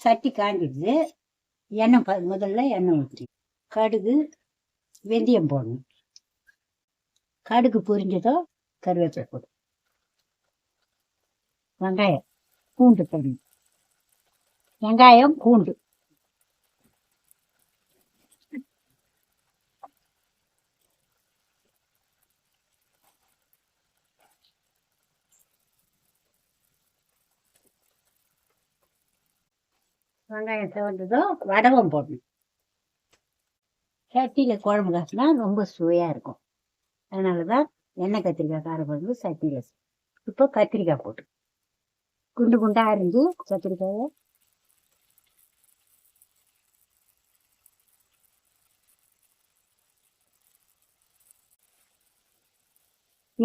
சட்டி காஞ்சிடுது. எண்ணெய் முதல்ல எண்ணெய் ஊற்றி கடுகு வெந்தயம் போடணும். கடுகு பொரிஞ்சதோ கருவேப்பிலை போடும். வெங்காயம் பூண்டு போடணும். வெங்காயம் பூண்டு வெங்காயம் செவந்ததும் வடகம் போடணும். சட்டியில் குழம்பு காசுனா ரொம்ப சுவையாக இருக்கும். அதனால தான் எண்ணெய் கத்திரிக்காய் காரக்குழம்பு சட்டியில். இப்போ கத்திரிக்காய் போட்டு குண்டு குண்டாக அரிஞ்சு கத்திரிக்காயை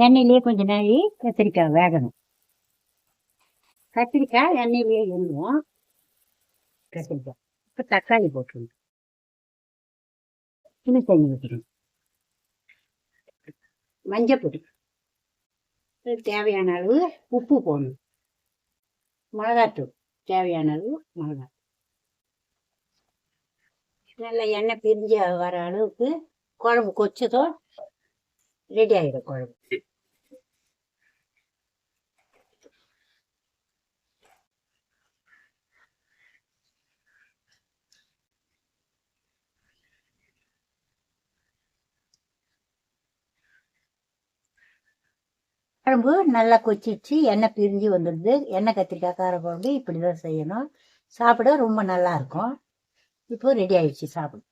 எண்ணெயிலே கொஞ்சம் நாளி கத்திரிக்காய் வேகணும். கத்திரிக்காய் எண்ணெயிலே எண்ணுவோம். கத்திரிக்காய் இப்போ தக்காளி போட்டுருணும். புளி தண்ணி ஊற்றணும். மஞ்சள் பொடி, தேவையான அளவு உப்பு போடணும். மிளகாத்தூள் தேவையான அளவு மிளகாத்தூள். நல்லா எண்ணெய் பிரிஞ்சு வர அளவுக்கு குழம்பு கொச்சதும் ரெடி ஆகிடும் குழம்பு. குழம்பு நல்லா கொச்சிச்சு எண்ணெய் பிரிஞ்சு வந்துடுது. எண்ணெய் கத்திரிக்காய் கார குழம்பு இப்படி தான் செய்யணும். சாப்பிட ரொம்ப நல்லா இருக்கும். இப்போ ரெடி ஆயிடுச்சு சாப்பிடு.